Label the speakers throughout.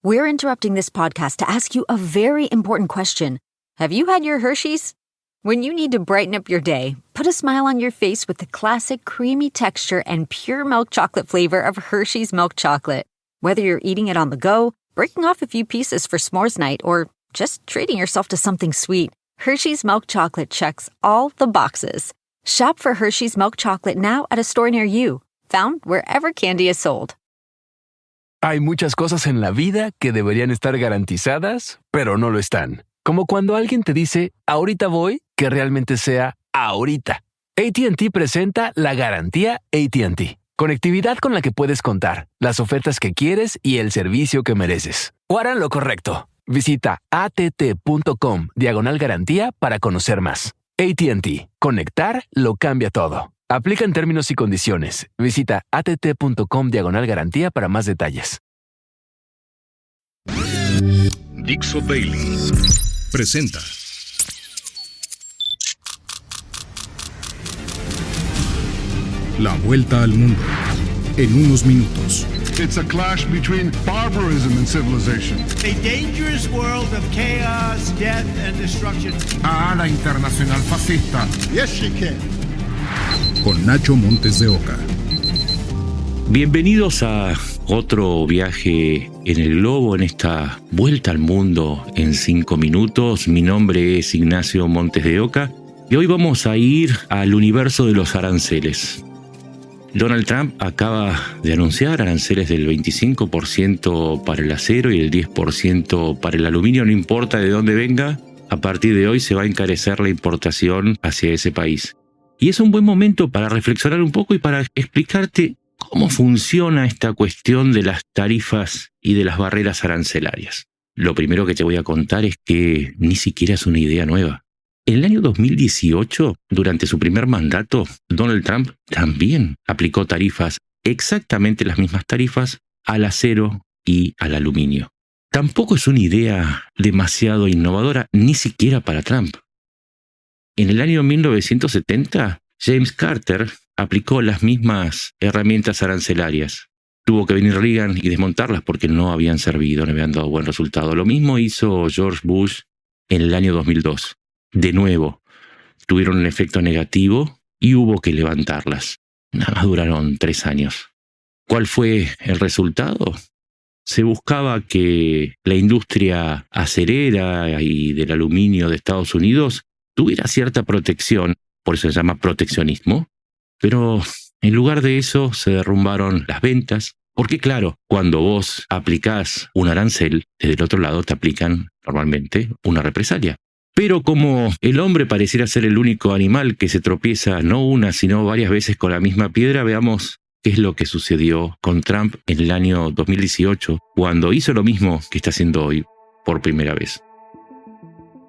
Speaker 1: We're interrupting this podcast to ask you a very important question. Have you had your Hershey's? When you need to brighten up your day, put a smile on your face with the classic creamy texture and pure milk chocolate flavor of Hershey's milk chocolate. Whether you're eating it on the go, breaking off a few pieces for s'mores night, or just treating yourself to something sweet, Hershey's milk chocolate checks all the boxes. Shop for Hershey's milk chocolate now at a store near you, found wherever candy is sold.
Speaker 2: Hay muchas cosas en la vida que deberían estar garantizadas, pero no lo están. Como cuando alguien te dice, ahorita voy, que realmente sea ahorita. AT&T presenta la garantía AT&T. Conectividad con la que puedes contar, las ofertas que quieres y el servicio que mereces. O harán lo correcto. Visita att.com/garantía para conocer más. AT&T. Conectar lo cambia todo. Aplican términos y condiciones. Visita att.com/garantía para más detalles.
Speaker 3: Dixo Daily presenta La vuelta al mundo en unos minutos.
Speaker 4: It's a clash between barbarism and civilization.
Speaker 5: A dangerous world of chaos, death and destruction.
Speaker 4: La internacional fascista. Yes, she can.
Speaker 3: Con Nacho Montes de Oca.
Speaker 6: Bienvenidos a otro viaje en el globo, en esta vuelta al mundo en 5 minutos. Mi nombre es Ignacio Montes de Oca y hoy vamos a ir al universo de los aranceles. Donald Trump acaba de anunciar aranceles del 25% para el acero y el 10% para el aluminio, no importa de dónde venga. A partir de hoy se va a encarecer la importación hacia ese país. Y es un buen momento para reflexionar un poco y para explicarte cómo funciona esta cuestión de las tarifas y de las barreras arancelarias. Lo primero que te voy a contar es que ni siquiera es una idea nueva. En el año 2018, durante su primer mandato, Donald Trump también aplicó tarifas, exactamente las mismas tarifas, al acero y al aluminio. Tampoco es una idea demasiado innovadora, ni siquiera para Trump. En el año 1970, James Carter aplicó las mismas herramientas arancelarias. Tuvo que venir Reagan y desmontarlas porque no habían servido, no habían dado buen resultado. Lo mismo hizo George Bush en el año 2002. De nuevo, tuvieron un efecto negativo y hubo que levantarlas. Nada más duraron 3 años. ¿Cuál fue el resultado? Se buscaba que la industria acerera y del aluminio de Estados Unidos tuviera cierta protección, por eso se llama proteccionismo, pero en lugar de eso se derrumbaron las ventas, porque claro, cuando vos aplicás un arancel, desde el otro lado te aplican normalmente una represalia. Pero como el hombre pareciera ser el único animal que se tropieza no una, sino varias veces con la misma piedra, veamos qué es lo que sucedió con Trump en el año 2018, cuando hizo lo mismo que está haciendo hoy por primera vez.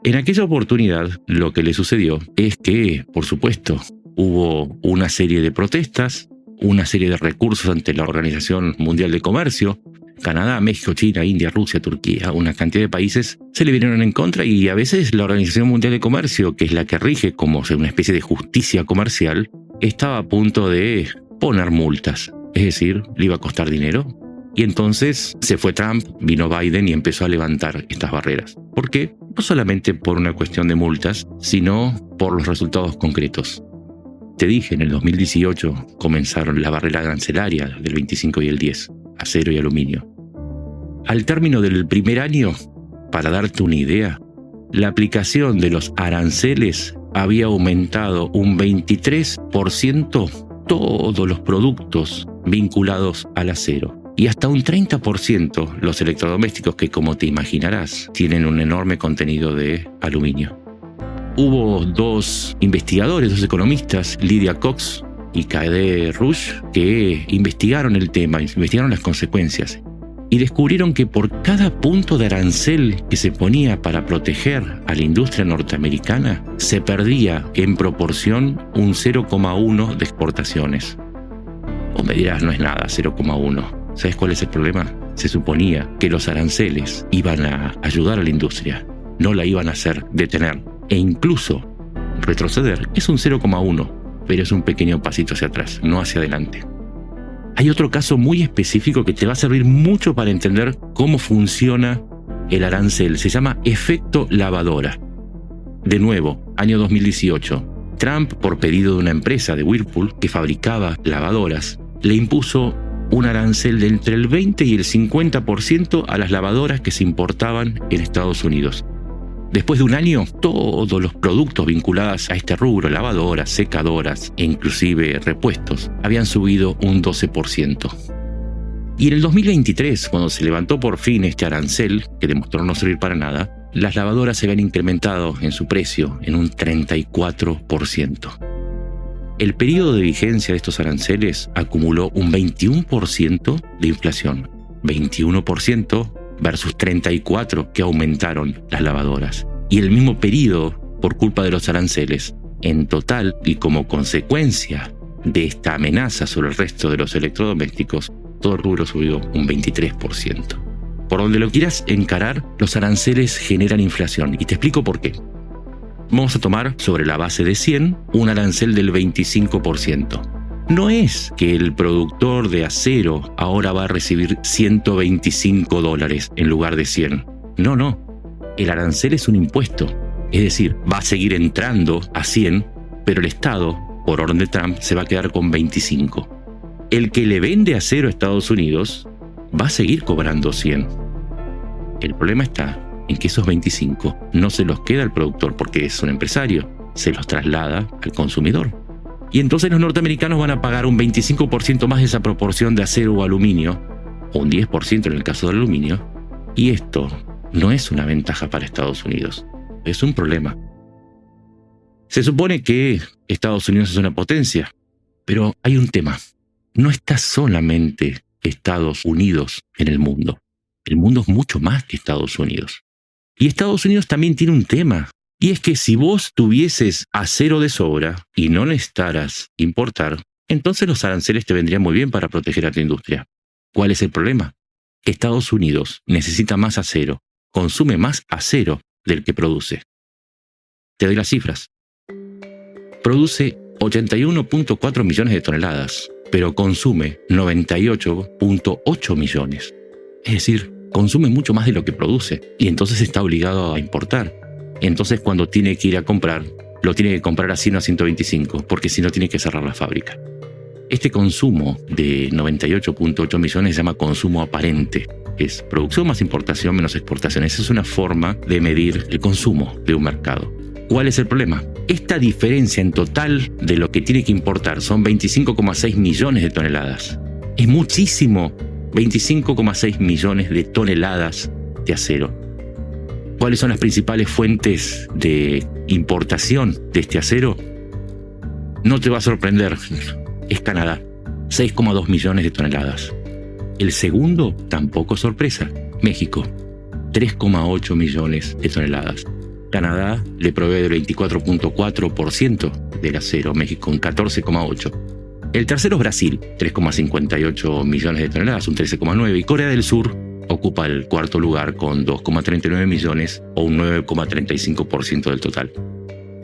Speaker 6: En aquella oportunidad, lo que le sucedió es que, por supuesto, hubo una serie de protestas, una serie de recursos ante la Organización Mundial de Comercio. Canadá, México, China, India, Rusia, Turquía, una cantidad de países se le vinieron en contra y a veces la Organización Mundial de Comercio, que es la que rige como una especie de justicia comercial, estaba a punto de poner multas. Es decir, le iba a costar dinero. Y entonces se fue Trump, vino Biden y empezó a levantar estas barreras. ¿Por qué? No solamente por una cuestión de multas, sino por los resultados concretos. Te dije, en el 2018 comenzaron la barrera arancelaria del 25 y el 10, acero y aluminio. Al término del primer año, para darte una idea, la aplicación de los aranceles había aumentado un 23% todos los productos vinculados al acero. Y hasta un 30% los electrodomésticos que, como te imaginarás, tienen un enorme contenido de aluminio. Hubo 2 investigadores, 2 economistas, Lydia Cox y Kaede Rush, que investigaron el tema, investigaron las consecuencias y descubrieron que por cada punto de arancel que se ponía para proteger a la industria norteamericana, se perdía en proporción un 0,1 de exportaciones. O me dirás, no es nada, 0,1. ¿Sabes cuál es el problema? Se suponía que los aranceles iban a ayudar a la industria, no la iban a hacer detener e incluso retroceder. Es un 0,1, pero es un pequeño pasito hacia atrás, no hacia adelante. Hay otro caso muy específico que te va a servir mucho para entender cómo funciona el arancel. Se llama efecto lavadora. De nuevo, año 2018. Trump, por pedido de una empresa de Whirlpool que fabricaba lavadoras, le impuso un arancel de entre el 20 y el 50% a las lavadoras que se importaban en Estados Unidos. Después de un año, todos los productos vinculados a este rubro, lavadoras, secadoras e inclusive repuestos, habían subido un 12%. Y en el 2023, cuando se levantó por fin este arancel, que demostró no servir para nada, las lavadoras se habían incrementado en su precio en un 34%. El periodo de vigencia de estos aranceles acumuló un 21% de inflación, 21% versus 34% que aumentaron las lavadoras. Y el mismo periodo por culpa de los aranceles. En total, y como consecuencia de esta amenaza sobre el resto de los electrodomésticos, todo el rubro subió un 23%. Por donde lo quieras encarar, los aranceles generan inflación. Y te explico por qué. Vamos a tomar sobre la base de 100 un arancel del 25%. No es que el productor de acero ahora va a recibir $125 en lugar de 100. No. El arancel es un impuesto. Es decir, va a seguir entrando a 100, pero el Estado, por orden de Trump, se va a quedar con 25. El que le vende acero a Estados Unidos va a seguir cobrando 100. El problema está en que esos 25 no se los queda al productor porque es un empresario, se los traslada al consumidor. Y entonces los norteamericanos van a pagar un 25% más de esa proporción de acero o aluminio, o un 10% en el caso del aluminio, y esto no es una ventaja para Estados Unidos, es un problema. Se supone que Estados Unidos es una potencia, pero hay un tema. No está solamente Estados Unidos en el mundo es mucho más que Estados Unidos. Y Estados Unidos también tiene un tema. Y es que si vos tuvieses acero de sobra y no necesitaras importar, entonces los aranceles te vendrían muy bien para proteger a tu industria. ¿Cuál es el problema? Estados Unidos necesita más acero, consume más acero del que produce. Te doy las cifras. Produce 81.4 millones de toneladas, pero consume 98.8 millones. Es decir, consume mucho más de lo que produce y entonces está obligado a importar. Entonces cuando tiene que ir a comprar, lo tiene que comprar a 100 o a 125, porque si no tiene que cerrar la fábrica. Este consumo de 98.8 millones se llama consumo aparente. Es producción más importación menos exportación. Esa es una forma de medir el consumo de un mercado. ¿Cuál es el problema? Esta diferencia en total de lo que tiene que importar son 25,6 millones de toneladas. Es muchísimo. 25,6 millones de toneladas de acero. ¿Cuáles son las principales fuentes de importación de este acero? No te va a sorprender. Es Canadá. 6,2 millones de toneladas. El segundo, tampoco sorpresa, México. 3,8 millones de toneladas. Canadá le provee del 24.4% del acero, México un 14,8%. El tercero es Brasil, 3,58 millones de toneladas, un 13,9%. Y Corea del Sur ocupa el cuarto lugar con 2,39 millones o un 9,35% del total.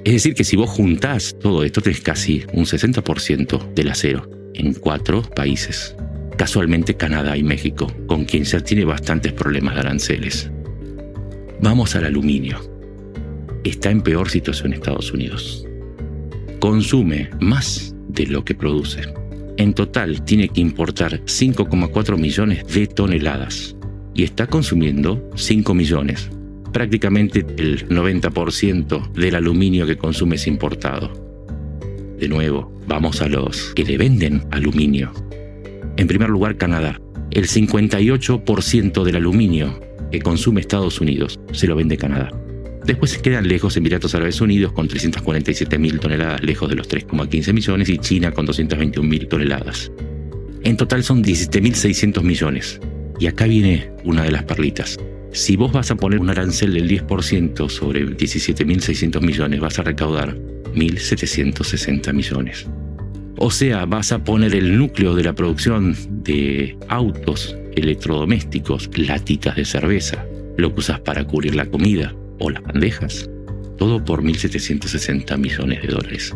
Speaker 6: Es decir, que si vos juntás todo esto, tenés casi un 60% del acero en 4 países. Casualmente Canadá y México, con quien ya tiene bastantes problemas de aranceles. Vamos al aluminio. Está en peor situación Estados Unidos. Consume más de lo que produce. En total tiene que importar 5,4 millones de toneladas y está consumiendo 5 millones. Prácticamente el 90% del aluminio que consume es importado. De nuevo, vamos a los que le venden aluminio. En primer lugar, Canadá. El 58% del aluminio que consume Estados Unidos se lo vende Canadá. Después se quedan lejos Emiratos Árabes Unidos con 347.000 toneladas, lejos de los 3,15 millones, y China con 221.000 toneladas. En total son 17.600 millones. Y acá viene una de las perlitas. Si vos vas a poner un arancel del 10% sobre 17.600 millones, vas a recaudar 1.760 millones. O sea, vas a poner el núcleo de la producción de autos, electrodomésticos, latitas de cerveza, lo que usas para cubrir la comida o las bandejas, todo por 1.760 millones de dólares.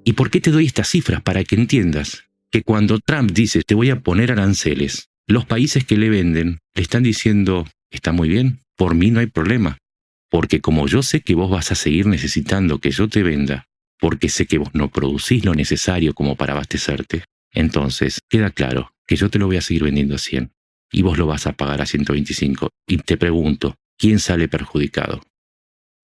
Speaker 6: ¿Y por qué te doy estas cifras? Para que entiendas que cuando Trump dice te voy a poner aranceles, los países que le venden le están diciendo está muy bien, por mí no hay problema, porque como yo sé que vos vas a seguir necesitando que yo te venda, porque sé que vos no producís lo necesario como para abastecerte, entonces queda claro que yo te lo voy a seguir vendiendo a 100 y vos lo vas a pagar a 125. Y te pregunto, ¿quién sale perjudicado?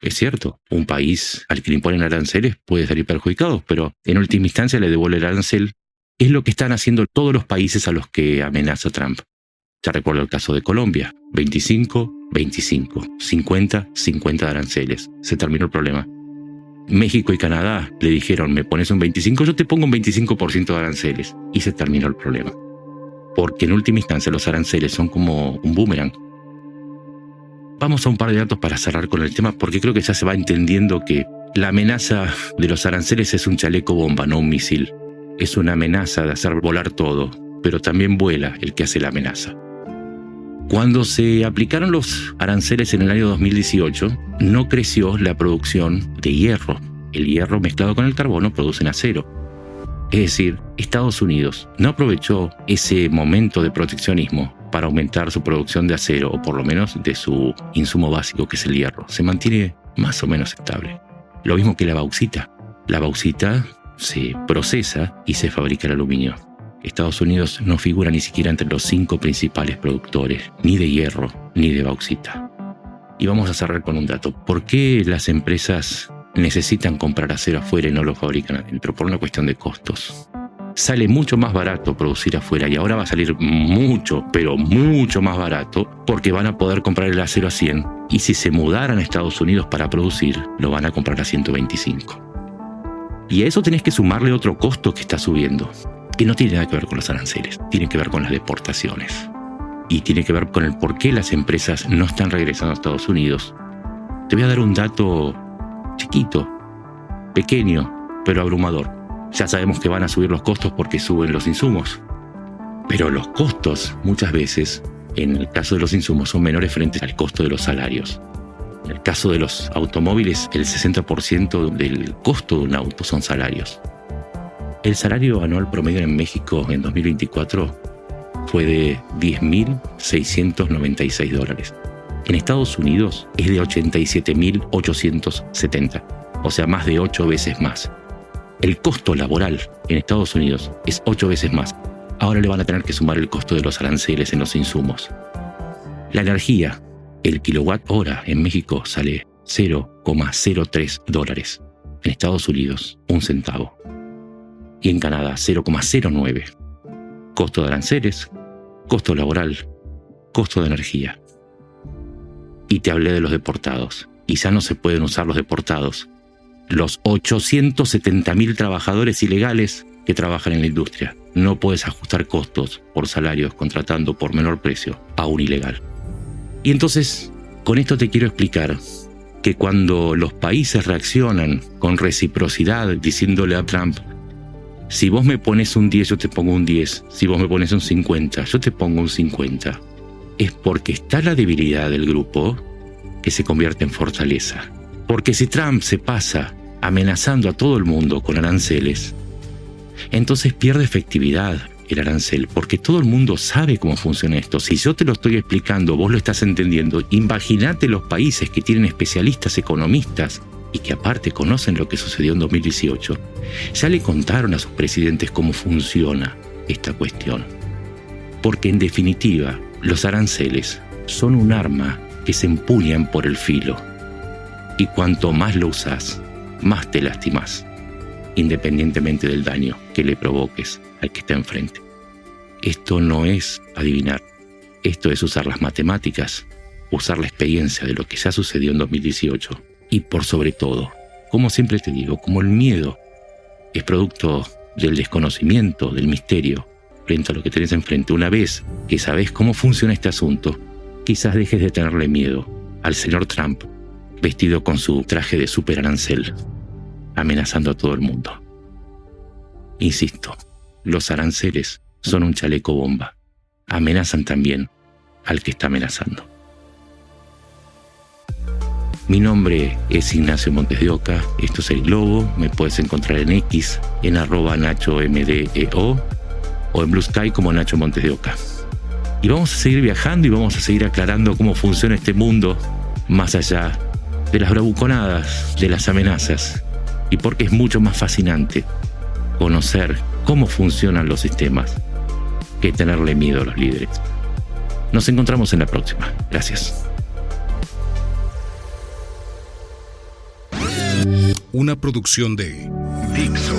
Speaker 6: Es cierto, un país al que le imponen aranceles puede salir perjudicado, pero en última instancia le devuelve el arancel. Es lo que están haciendo todos los países a los que amenaza Trump. Ya recuerdo el caso de Colombia, 25, 25, 50, 50 de aranceles. Se terminó el problema. México y Canadá le dijeron, me pones un 25, yo te pongo un 25% de aranceles. Y se terminó el problema. Porque en última instancia los aranceles son como un boomerang. Vamos a un par de datos para cerrar con el tema, porque creo que ya se va entendiendo que la amenaza de los aranceles es un chaleco bomba, no un misil. Es una amenaza de hacer volar todo, pero también vuela el que hace la amenaza. Cuando se aplicaron los aranceles en el año 2018, no creció la producción de hierro. El hierro mezclado con el carbono producen acero. Es decir, Estados Unidos no aprovechó ese momento de proteccionismo para aumentar su producción de acero, o por lo menos de su insumo básico, que es el hierro. Se mantiene más o menos estable. Lo mismo que la bauxita. La bauxita se procesa y se fabrica el aluminio. Estados Unidos no figura ni siquiera entre los 5 principales productores, ni de hierro, ni de bauxita. Y vamos a cerrar con un dato. ¿Por qué las empresas necesitan comprar acero afuera y no lo fabrican adentro? Por una cuestión de costos. Sale mucho más barato producir afuera y ahora va a salir mucho, pero mucho más barato porque van a poder comprar el acero a 100 y si se mudaran a Estados Unidos para producir, lo van a comprar a 125. Y a eso tenés que sumarle otro costo que está subiendo, que no tiene nada que ver con los aranceles, tiene que ver con las deportaciones y tiene que ver con el por qué las empresas no están regresando a Estados Unidos. Te voy a dar un dato chiquito, pequeño, pero abrumador. Ya sabemos que van a subir los costos porque suben los insumos. Pero los costos, muchas veces, en el caso de los insumos, son menores frente al costo de los salarios. En el caso de los automóviles, el 60% del costo de un auto son salarios. El salario anual promedio en México en 2024 fue de $10.696. En Estados Unidos es de $87.870, o sea, más de 8 veces más. El costo laboral en Estados Unidos es 8 veces más. Ahora le van a tener que sumar el costo de los aranceles en los insumos. La energía, el kilowatt hora en México sale $0,03. En Estados Unidos, 1 centavo. Y en Canadá, 0,09. Costo de aranceles, costo laboral, costo de energía. Y te hablé de los deportados. Y ya no se pueden usar los deportados. Los 870.000 trabajadores ilegales que trabajan en la industria. No puedes ajustar costos por salarios contratando por menor precio a un ilegal. Y entonces, con esto te quiero explicar que cuando los países reaccionan con reciprocidad diciéndole a Trump, si vos me pones un 10, yo te pongo un 10. Si vos me pones un 50, yo te pongo un 50. Es porque está la debilidad del grupo que se convierte en fortaleza. Porque si Trump se pasa amenazando a todo el mundo con aranceles, entonces pierde efectividad el arancel, porque todo el mundo sabe cómo funciona esto. Si yo te lo estoy explicando, vos lo estás entendiendo, imagínate los países que tienen especialistas economistas y que aparte conocen lo que sucedió en 2018. Ya le contaron a sus presidentes cómo funciona esta cuestión. Porque en definitiva, los aranceles son un arma que se empuñan por el filo. Y cuanto más lo usás, más te lastimás, independientemente del daño que le provoques al que está enfrente. Esto no es adivinar, esto es usar las matemáticas, usar la experiencia de lo que ya sucedió en 2018 y por sobre todo, como siempre te digo, como el miedo es producto del desconocimiento, del misterio frente a lo que tenés enfrente. Una vez que sabés cómo funciona este asunto, quizás dejes de tenerle miedo al señor Trump vestido con su traje de super arancel, amenazando a todo el mundo. Insisto, los aranceles son un chaleco bomba. Amenazan también al que está amenazando. Mi nombre es Ignacio Montes de Oca, esto es El Globo, me puedes encontrar en X, en @NachoMDEO, o en Blue Sky como Nacho Montes de Oca. Y vamos a seguir viajando y vamos a seguir aclarando cómo funciona este mundo más allá de las bravuconadas, de las amenazas, y porque es mucho más fascinante conocer cómo funcionan los sistemas que tenerle miedo a los líderes. Nos encontramos en la próxima. Gracias.
Speaker 3: Una producción de Dixo.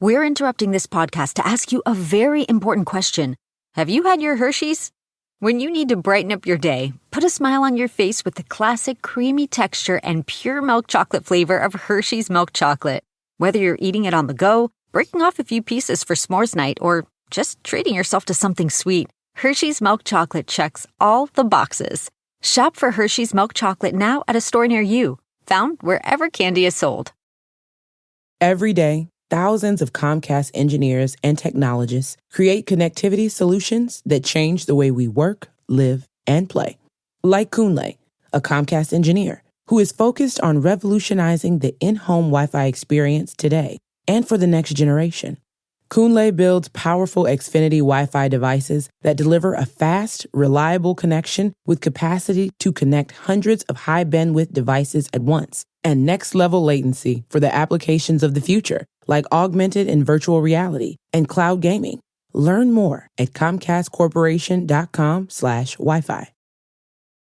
Speaker 1: We're interrupting this podcast to ask you a very important question. Have you had your Hershey's? When you need to brighten up your day, put a smile on your face with the classic creamy texture and pure milk chocolate flavor of Hershey's milk chocolate. Whether you're eating it on the go, breaking off a few pieces for s'mores night, or just treating yourself to something sweet, Hershey's milk chocolate checks all the boxes. Shop for Hershey's milk chocolate now at a store near you, found wherever candy is sold.
Speaker 7: Every day, thousands of Comcast engineers and technologists create connectivity solutions that change the way we work, live, and play. Like Kunle, a Comcast engineer who is focused on revolutionizing the in-home Wi-Fi experience today and for the next generation. Kunle builds powerful Xfinity Wi-Fi devices that deliver a fast, reliable connection with capacity to connect hundreds of high-bandwidth devices at once and next-level latency for the applications of the future, like augmented and virtual reality and cloud gaming. Learn more at ComcastCorporation.com/Wi-Fi.